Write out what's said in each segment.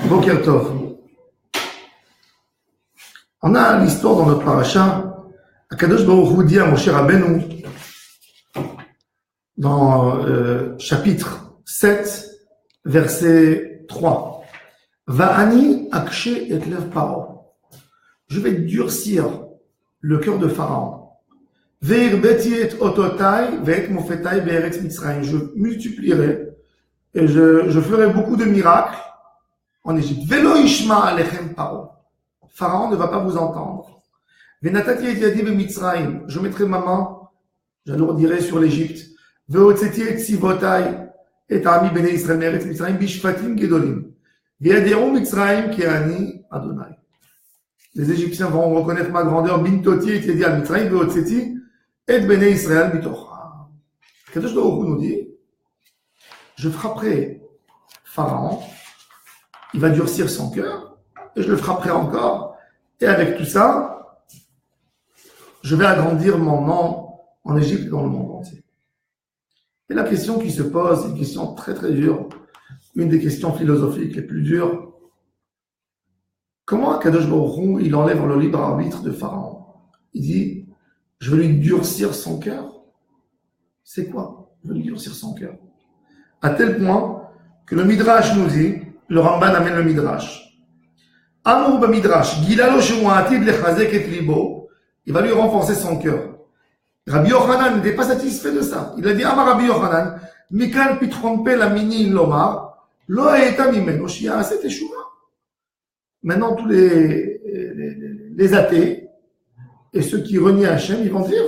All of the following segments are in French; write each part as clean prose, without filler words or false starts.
Boker Tov. On a l'histoire dans notre paracha. Akadosh Baruch Hu dit à Moshe Rabbeinu dans chapitre 7, verset 3. Va'ani akshe et lev paro. Je vais durcir le cœur de Pharaon. Ve'irbeti et ototai ve'et mofetai be'eretz Mitzrayim. Je multiplierai et je ferai beaucoup de miracles en Égypte. Velo ishma alechem paro. Pharaon ne va pas vous entendre. Venatati et yadi be'Mitzrayim. Je mettrai ma main, j'alourdirai sur l'Égypte. Ve'otzeti et sivotai et ami bene Israël be'eretz Mitzrayim bishfatim gedolim. Ve'yaderu Mitzrayim ki ani Adonai. Les Égyptiens vont reconnaître ma grandeur. Bintoti et yadi al Mitzrayim ve'otzeti et bene Israël bitocha. Kadosh Baruch Hu nous dit, je frapperai Pharaon, il va durcir son cœur, et je le frapperai encore, et avec tout ça, je vais agrandir mon nom en Égypte et dans le monde entier. Et la question qui se pose, c'est une question très très dure, une des questions philosophiques les plus dures. Comment Kadosh Baruch Hu, il enlève le libre arbitre de Pharaon? Il dit, je vais lui durcir son cœur. C'est quoi? Je vais lui durcir son cœur. À tel point que le Midrash nous dit, le Ramban amène le Midrash. Amour ba Midrash, Gilalo Shumuatid lechazek et libo, il va lui renforcer son cœur. Rabbi Yochanan n'était pas satisfait de ça. Il a dit, Amar Rabbi Yochanan, Mikan pitronpe la mini lomar, lo aeta mimeno shia aset teshuva. Maintenant, tous les athées et ceux qui renient Hachem, ils vont dire,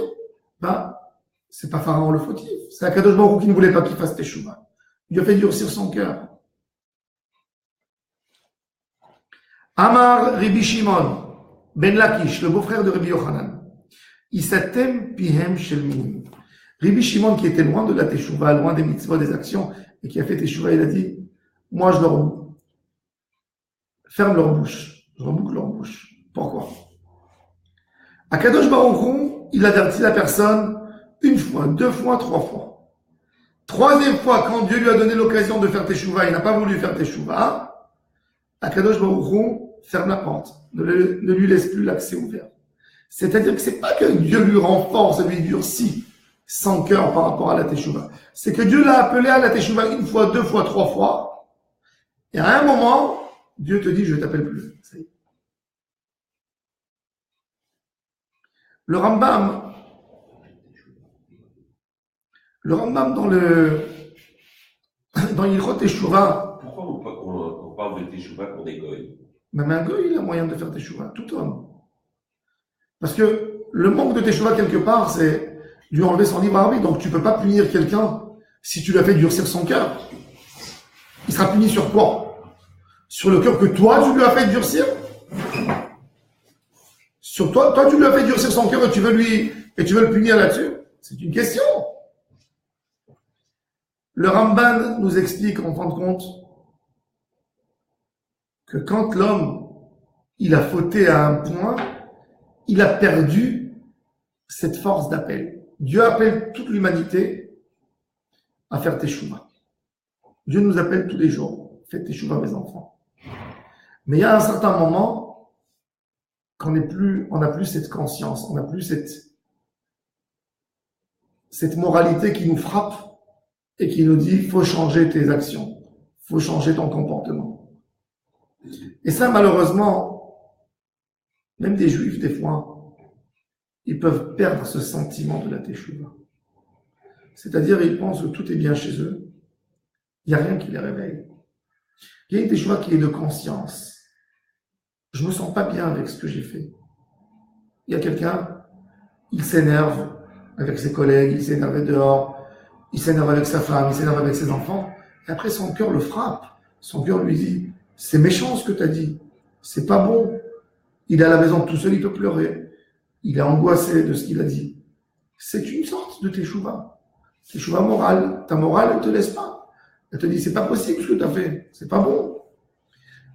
c'est pas Pharaon le fautif, c'est Akadosh Baruch Hu qui ne voulait pas qu'il fasse teshuva. Il lui a fait durcir son cœur. Amar Rabbi Shimon ben Lakish, le beau-frère de Rabbi Yochanan. Isatem pihem shel minim. Rabbi Shimon, qui était loin de la teshuva, loin des mitzvot, des actions, et qui a fait teshuva, il a dit, moi je leur ferme leur bouche, je reboucle leur bouche. Pourquoi? Akadosh Baruch Hu, il avertit la personne une fois, deux fois, trois fois. Troisième fois, quand Dieu lui a donné l'occasion de faire teshuva, il n'a pas voulu faire teshuva, Akadosh Baruch Hu ferme la porte, ne lui laisse plus l'accès ouvert. C'est-à-dire que c'est pas que Dieu lui renforce, lui durcit son cœur par rapport à la teshuva. C'est que Dieu l'a appelé à la teshuva une fois, deux fois, trois fois, et à un moment, Dieu te dit, je ne t'appelle plus. Ça y est. Le Rambam dans Ilchot Teshuvah. Pourquoi on parle de Teshuvah pour des goïs? Même un goy, il a moyen de faire Teshuvah, tout homme. Parce que le manque de Teshuvah, quelque part, c'est lui enlever son libre arbitre. Donc tu ne peux pas punir quelqu'un si tu lui as fait durcir son cœur. Il sera puni sur quoi? Sur le cœur que toi, tu lui as fait durcir? Sur toi, tu lui as fait durcir son cœur et tu veux le punir là-dessus? C'est une question. Le Ramban nous explique, en fin de compte, que quand l'homme, il a fauté à un point, il a perdu cette force d'appel. Dieu appelle toute l'humanité à faire teshuva. Dieu nous appelle tous les jours. Faites teshuva, mes enfants. Mais il y a un certain moment qu'on n'a plus cette conscience, on n'a plus cette moralité qui nous frappe et qui nous dit, faut changer tes actions, faut changer ton comportement. Et ça, malheureusement, même des juifs, des fois, ils peuvent perdre ce sentiment de la teshuva. C'est-à-dire, ils pensent que tout est bien chez eux. Il n'y a rien qui les réveille. Il y a une teshuva qui est de conscience. Je me sens pas bien avec ce que j'ai fait. Il y a quelqu'un, il s'énerve avec ses collègues, il s'énerve dehors, il s'énerve avec sa femme, il s'énerve avec ses enfants. Et après, son cœur le frappe. Son cœur lui dit, c'est méchant ce que tu as dit. C'est pas bon. Il est à la maison tout seul, il peut pleurer. Il est angoissé de ce qu'il a dit. C'est une sorte de teshuva. Teshuva morale. Ta morale, elle te laisse pas. Elle te dit, c'est pas possible ce que tu as fait. C'est pas bon.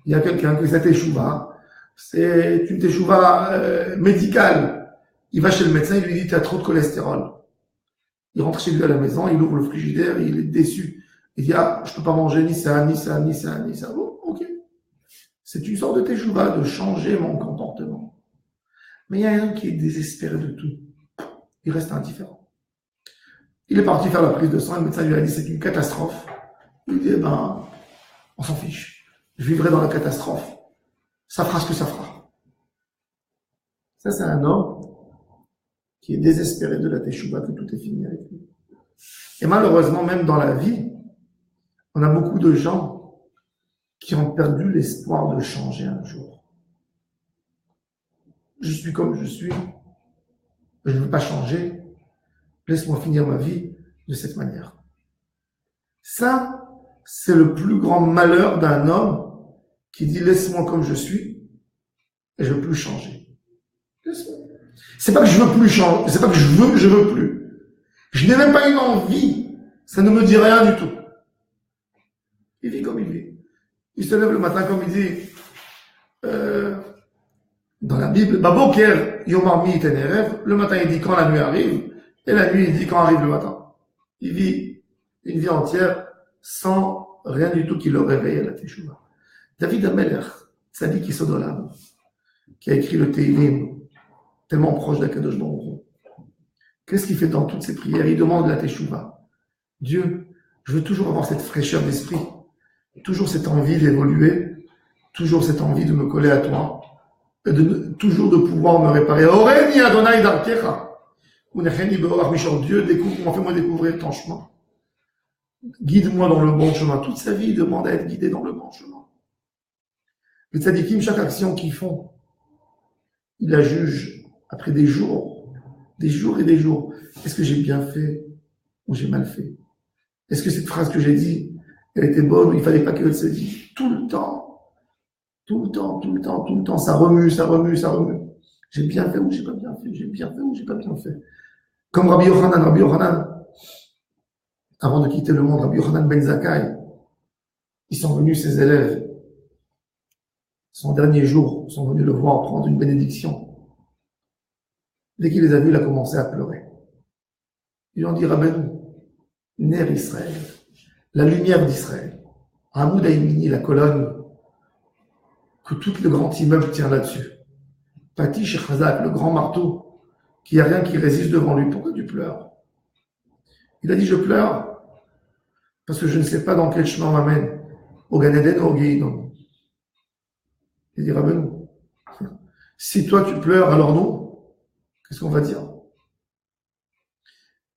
Il y a quelqu'un qui sa teshuva, c'est une teshuva médicale. Il va chez le médecin, il lui dit, tu as trop de cholestérol. Il rentre chez lui à la maison, il ouvre le frigidaire, il est déçu. Il dit, je peux pas manger ni ça, ni ça, ni ça, ni ça. Bon, ok. C'est une sorte de teshuva, de changer mon comportement. Mais il y a un homme qui est désespéré de tout. Il reste indifférent. Il est parti faire la prise de sang, le médecin lui a dit c'est une catastrophe. Il dit, on s'en fiche. Je vivrai dans la catastrophe. Ça fera ce que ça fera. Ça, c'est un homme qui est désespéré de la teshuva, que tout est fini avec lui. Et malheureusement, même dans la vie, on a beaucoup de gens qui ont perdu l'espoir de changer un jour. Je suis comme je suis. Je ne veux pas changer. Laisse-moi finir ma vie de cette manière. Ça, c'est le plus grand malheur d'un homme qui dit laisse-moi comme je suis et je veux plus changer. Laisse-moi. C'est pas que je veux plus changer, c'est pas que je veux plus. Je n'ai même pas une envie. Ça ne me dit rien du tout. Il vit comme il vit. Il se lève le matin comme il dit dans la Bible, Baboker Yomar Mi Tenerev, le matin il dit quand la nuit arrive, et la nuit il dit quand arrive le matin. Il vit une vie entière sans rien du tout qui le réveille à la Teshuvah. David Ameler, Tzadik Isodolam, qui a écrit le Teilim, tellement proche d'Akadosh Baruch Hu. Qu'est-ce qu'il fait dans toutes ses prières? Il demande la Teshuvah. Dieu, je veux toujours avoir cette fraîcheur d'esprit, toujours cette envie d'évoluer, toujours cette envie de me coller à toi, et toujours de pouvoir me réparer. Oreni Adonai Darkecha. Dieu, découvre-moi, fais-moi découvrir ton chemin. Guide-moi dans le bon chemin. Toute sa vie, il demande à être guidé dans le bon chemin. Les tzadikim, chaque action qu'ils font, ils la jugent après des jours et des jours. Est-ce que j'ai bien fait ou j'ai mal fait? Est-ce que cette phrase que j'ai dit, elle était bonne ou il fallait pas qu'elle se dise? Tout le temps, ça remue. J'ai bien fait ou j'ai pas bien fait? J'ai bien fait ou j'ai pas bien fait? Comme Rabbi Yochanan, avant de quitter le monde, Rabbi Yochanan ben Zakkai, ils sont venus, ses élèves, son dernier jour, sont venus le voir prendre une bénédiction. Dès qu'il les a vus, il a commencé à pleurer. Ils lui ont dit, Rabbeinu, Ner Israël, la lumière d'Israël, Hamoud Haïmini, la colonne, que tout le grand immeuble tient là-dessus. Patish et Chazak, le grand marteau, qu'il n'y a rien qui résiste devant lui. Pourquoi tu pleures? Il a dit, je pleure parce que je ne sais pas dans quel chemin on m'amène, au Gan Eden ou au Guéhinom. Il dit, Rabbeinu, si toi tu pleures, alors nous, qu'est-ce qu'on va dire?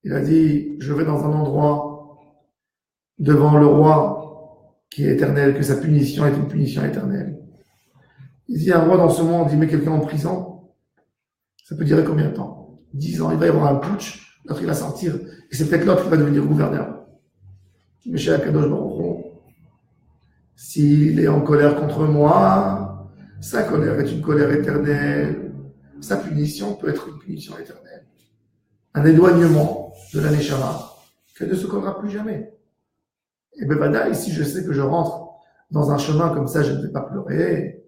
Il a dit, je vais dans un endroit devant le roi qui est éternel, que sa punition est une punition éternelle. Il dit, un roi dans ce monde, il met quelqu'un en prison, ça peut durer combien de temps? 10 ans, il va y avoir un putsch, l'autre il va sortir, et c'est peut-être l'autre qui va devenir gouverneur. Mais chez Akadosh Baruch Hu, s'il est en colère contre moi, sa colère est une colère éternelle, sa punition peut être une punition éternelle. Un éloignement de la Neshama, qu'elle ne se collera plus jamais. Et Bevada, ici je sais que je rentre dans un chemin comme ça, je ne vais pas pleurer.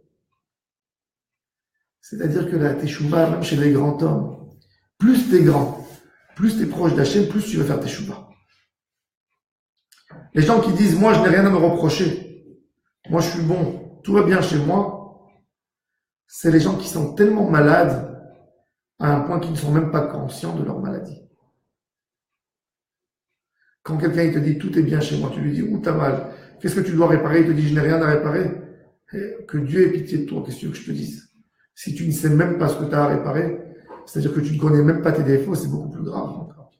C'est-à-dire que la Teshuvah, même chez les grands hommes, plus t'es grand, plus t'es proche d'Hachem, plus tu vas faire Teshuvah. Les gens qui disent, moi je n'ai rien à me reprocher, moi je suis bon, tout va bien chez moi, c'est les gens qui sont tellement malades à un point qu'ils ne sont même pas conscients de leur maladie. Quand quelqu'un il te dit, tout est bien chez moi, tu lui dis, où t'as mal? Qu'est-ce que tu dois réparer? Il te dit, je n'ai rien à réparer. Et que Dieu ait pitié de toi, qu'est-ce que tu veux que je te dise? Si tu ne sais même pas ce que tu as à réparer, c'est-à-dire que tu ne connais même pas tes défauts, c'est beaucoup plus grave encore.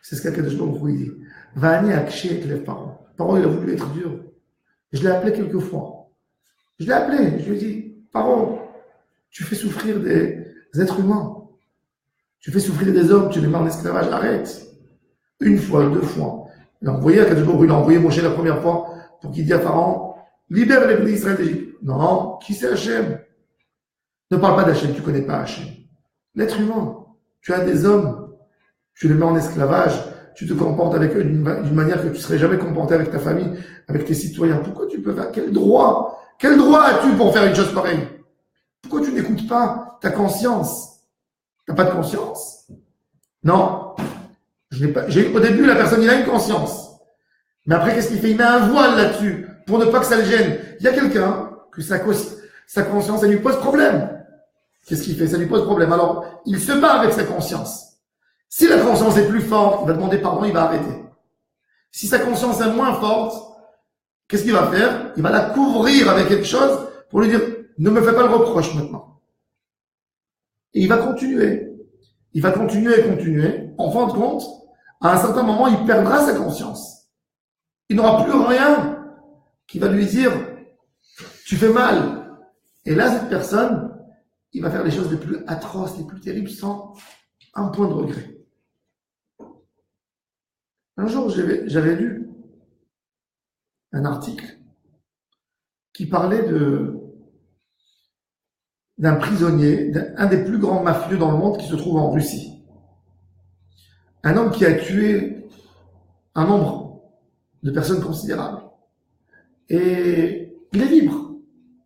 C'est ce qu'Akadosh Baruch Hu dit. Va'ani akshe et les parents. Parents, il a voulu être dur. Je l'ai appelé quelques fois. Je lui ai dit, parents, tu fais souffrir des êtres humains. Tu fais souffrir des hommes, tu les mets en esclavage, arrête. Une fois, 2 fois. Il a envoyé Akadosh Baruch Hu, il a envoyé Moshe la première fois pour qu'il dise à Pharaon, libère les bénis d'Israël d'Égypte. Non, qui c'est Hachem? Ne parle pas d'Hachem, tu ne connais pas Hachem. L'être humain, tu as des hommes, tu les mets en esclavage, tu te comportes avec eux d'une manière que tu ne serais jamais comporté avec ta famille, avec tes citoyens. Pourquoi tu peux faire? Quel droit as-tu pour faire une chose pareille? Pourquoi tu n'écoutes pas ta conscience? Tu n'as pas de conscience? Non. Au début, la personne, il a une conscience. Mais après, qu'est-ce qu'il fait? Il met un voile là-dessus. pour ne pas que ça le gêne. Il y a quelqu'un que sa conscience, elle lui pose problème. Qu'est-ce qu'il fait? Ça lui pose problème. Alors, il se bat avec sa conscience. Si la conscience est plus forte, il va demander pardon, il va arrêter. Si sa conscience est moins forte, qu'est-ce qu'il va faire? Il va la couvrir avec quelque chose pour lui dire, ne me fais pas le reproche maintenant. Et il va continuer. Il va continuer et continuer. En fin de compte, à un certain moment, il perdra sa conscience. Il n'aura plus rien qui va lui dire, tu fais mal. Et là, cette personne, il va faire les choses les plus atroces, les plus terribles, sans un point de regret. Un jour, j'avais lu un article qui parlait d'un prisonnier, un des plus grands mafieux dans le monde qui se trouve en Russie. Un homme qui a tué un nombre de personnes considérables. Et il est libre.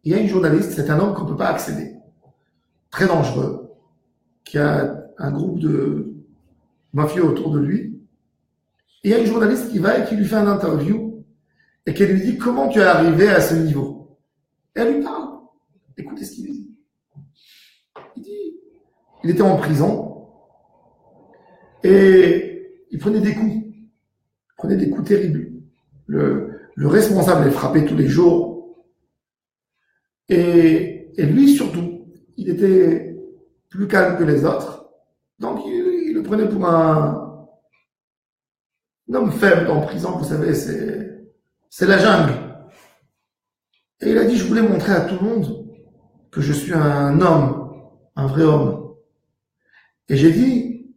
Il y a une journaliste, c'est un homme qu'on ne peut pas accéder. Très dangereux, qui a un groupe de mafieux autour de lui. Et il y a une journaliste qui va et qui lui fait un interview et qui lui dit comment tu es arrivé à ce niveau. Et elle lui parle. Écoutez ce qu'il lui dit. Il dit, il était en prison et il prenait des coups. Il prenait des coups terribles. Le responsable est frappé tous les jours. Et lui surtout, il était plus calme que les autres. Donc il le prenait pour un homme faible en prison, vous savez, c'est la jungle. Et il a dit, je voulais montrer à tout le monde que je suis un homme, un vrai homme. Et j'ai dit,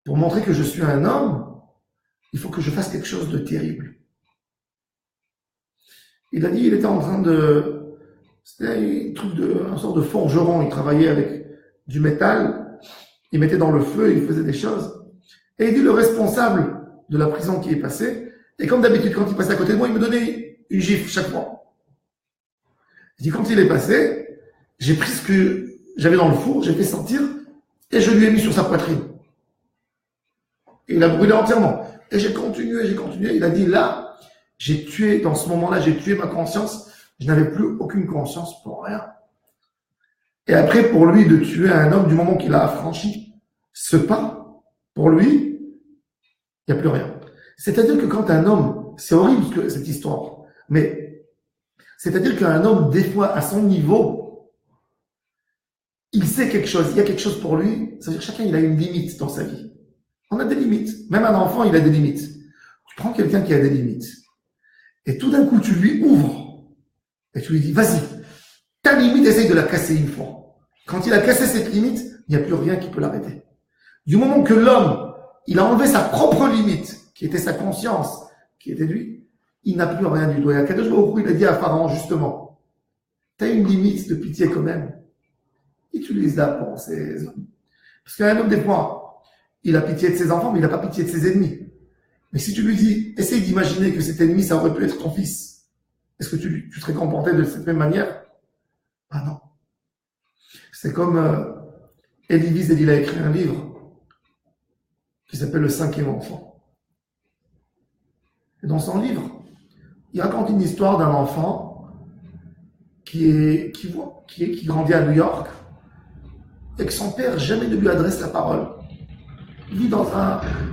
pour montrer que je suis un homme, il faut que je fasse quelque chose de terrible. Il a dit, il était en train c'était un sort de forgeron, il travaillait avec du métal, il mettait dans le feu, il faisait des choses. Et il dit, le responsable de la prison qui est passé, et comme d'habitude, quand il passait à côté de moi, il me donnait une gifle chaque fois. Il dit, quand il est passé, j'ai pris ce que j'avais dans le four, j'ai fait sortir, et je lui ai mis sur sa poitrine. Et il a brûlé entièrement. Et j'ai continué, il a dit, là, dans ce moment-là, j'ai tué ma conscience, je n'avais plus aucune conscience pour rien. Et après, pour lui, de tuer un homme, du moment qu'il a franchi ce pas, pour lui, il n'y a plus rien. C'est-à-dire que quand un homme, c'est horrible cette histoire, mais c'est-à-dire qu'un homme, des fois, à son niveau, il sait quelque chose, il y a quelque chose pour lui, c'est-à-dire que chacun, il a une limite dans sa vie. On a des limites. Même un enfant, il a des limites. Tu prends quelqu'un qui a des limites, et tout d'un coup, tu lui ouvres, et tu lui dis, vas-y, ta limite, essaye de la casser une fois. Quand il a cassé cette limite, il n'y a plus rien qui peut l'arrêter. Du moment que l'homme, il a enlevé sa propre limite, qui était sa conscience, qui était lui, il n'a plus rien du tout. Et à Kadosh Baruch Hu, il a dit à Pharaon, justement, tu as une limite de pitié quand même. Utilise-la pour ces hommes. Parce qu'un homme, des fois, il a pitié de ses enfants, mais il n'a pas pitié de ses ennemis. Mais si tu lui dis, essaye d'imaginer que cet ennemi, ça aurait pu être ton fils, est-ce que tu serais comporté de cette même manière? Ah non. C'est comme Elie Wiesel, il a écrit un livre qui s'appelle Le 5e enfant. Et dans son livre, il raconte une histoire d'un enfant qui grandit à New York et que son père jamais ne lui adresse la parole. Il vit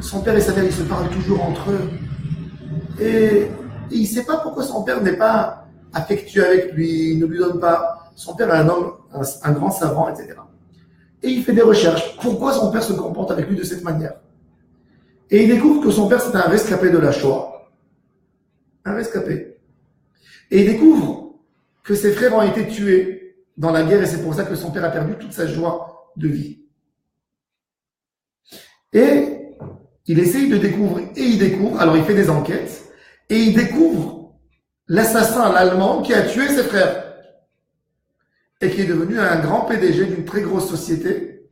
son père et sa mère, ils se parlent toujours entre eux. Et il ne sait pas pourquoi son père n'est pas affectueux avec lui, il ne lui donne pas. Son père est un homme, un grand savant, etc. Et il fait des recherches. Pourquoi son père se comporte avec lui de cette manière? Et il découvre que son père, c'est un rescapé de la Shoah. Un rescapé. Et il découvre que ses frères ont été tués dans la guerre et c'est pour ça que son père a perdu toute sa joie de vie. Et il essaye de découvrir, et il découvre, alors il fait des enquêtes, et il découvre l'assassin, l'Allemand, qui a tué ses frères. Et qui est devenu un grand PDG d'une très grosse société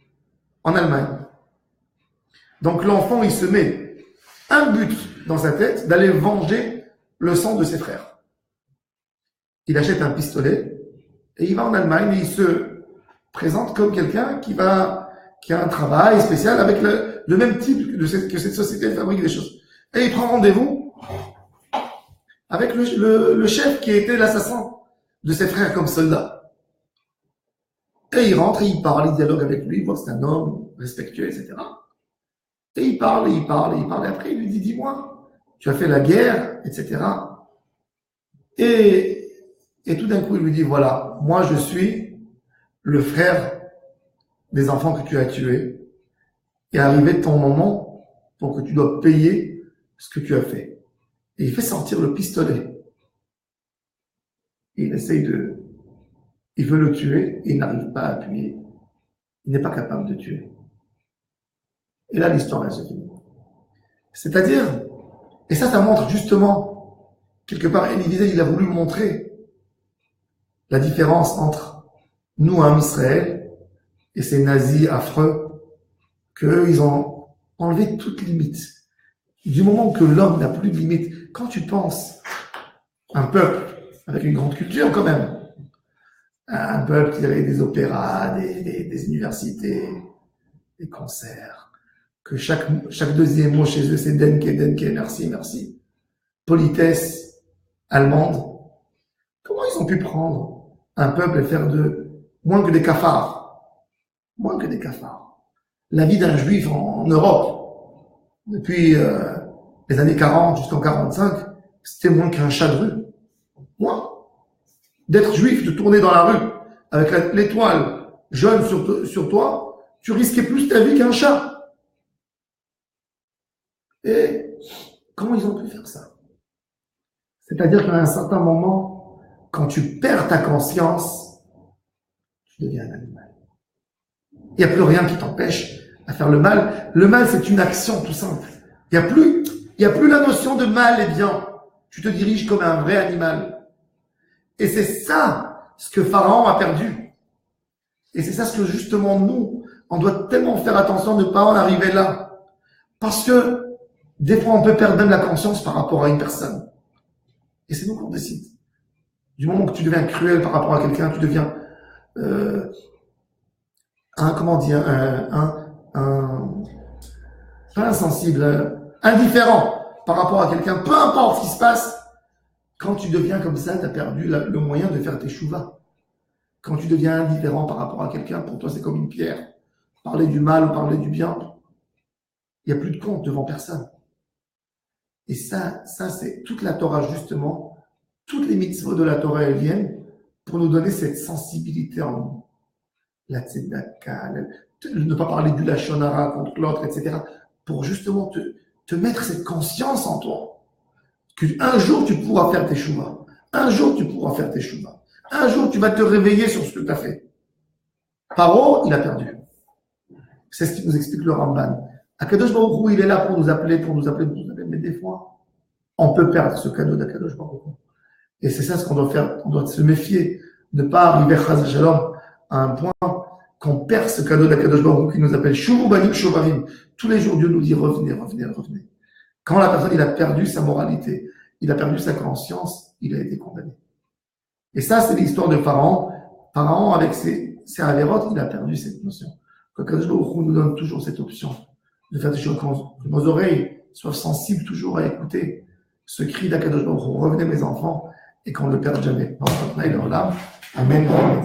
en Allemagne. Donc l'enfant, il se met un but dans sa tête d'aller venger le sang de ses frères. Il achète un pistolet et il va en Allemagne et il se présente comme quelqu'un qui a un travail spécial avec le même type que cette société fabrique des choses. Et il prend rendez-vous avec le chef qui était l'assassin de ses frères comme soldat. Et il rentre et il parle, il dialogue avec lui, il voit que c'est un homme respectueux, etc. Et il parle, et après il lui dit, dis-moi, tu as fait la guerre, etc. Et tout d'un coup il lui dit, voilà, moi je suis le frère des enfants que tu as tués. Et arrivé ton moment pour que tu dois payer ce que tu as fait. Et il fait sortir le pistolet. Et il veut le tuer et il n'arrive pas à appuyer. Il n'est pas capable de tuer. Et là, l'histoire, elle se finit. C'est-à-dire, et ça montre justement, quelque part, Elie Wiesel, il a voulu montrer la différence entre nous, en Israël, et ces nazis affreux, qu'eux, ils ont enlevé toute limite. Du moment que l'homme n'a plus de limite, quand tu penses un peuple avec une grande culture quand même, un peuple qui avait des opéras, des universités, des concerts, que chaque deuxième mot chez eux c'est Denke, Denke, merci, merci. Politesse allemande. Comment ils ont pu prendre un peuple et faire de moins que des cafards? Moins que des cafards. La vie d'un juif en Europe, depuis les années 40 jusqu'en 45, c'était moins qu'un chat de rue. Moins. D'être juif, de tourner dans la rue avec l'étoile jaune sur toi, tu risquais plus ta vie qu'un chat. Et comment ils ont pu faire ça? C'est-à-dire qu'à un certain moment, quand tu perds ta conscience, tu deviens un animal. Il n'y a plus rien qui t'empêche à faire le mal. Le mal, c'est une action tout simple. Il n'y a plus la notion de mal et bien. Tu te diriges comme un vrai animal. Et c'est ça ce que Pharaon a perdu. Et c'est ça ce que justement nous, on doit tellement faire attention de ne pas en arriver là. Parce que des fois, on peut perdre même la conscience par rapport à une personne. Et c'est nous qu'on décide. Du moment que tu deviens cruel par rapport à quelqu'un, tu deviens pas insensible, indifférent par rapport à quelqu'un, peu importe ce qui se passe. Quand tu deviens comme ça, tu as perdu le moyen de faire tes chouvas. Quand tu deviens indifférent par rapport à quelqu'un, pour toi c'est comme une pierre. Parler du mal ou parler du bien, il n'y a plus de compte devant personne. Et ça c'est toute la Torah justement, toutes les mitzvot de la Torah elles viennent pour nous donner cette sensibilité en nous. La tzedaka, ne pas parler du lachon hara contre l'autre, etc. Pour justement te mettre cette conscience en toi. Un jour tu pourras faire tes chouvas. Un jour tu pourras faire tes chouvas. Un jour tu vas te réveiller sur ce que tu as fait. Paro, il a perdu. C'est ce qui nous explique le Ramban. Akadosh Baruch Hu, il est là pour nous appeler, mais des fois, on peut perdre ce cadeau d'Akadosh Baruch Hu. Et c'est ça ce qu'on doit faire. On doit se méfier, ne pas arriver chas shalom à un point qu'on perd ce cadeau d'Akadosh Baruch Hu qui nous appelle Shuvu Banim Shovarim. Tous les jours, Dieu nous dit revenez, revenez, revenez. Quand la personne, il a perdu sa moralité, il a perdu sa conscience, il a été condamné. Et ça, c'est l'histoire de Pharaon. Pharaon, avec ses avérotes, il a perdu cette notion. Qu'Akadosh Baruch Hu nous donne toujours cette option de faire des choses que nos oreilles soient sensibles toujours à écouter ce cri d'Akadosh Baruch Hu. Revenez mes enfants et qu'on ne le perde jamais. Amen. Amen.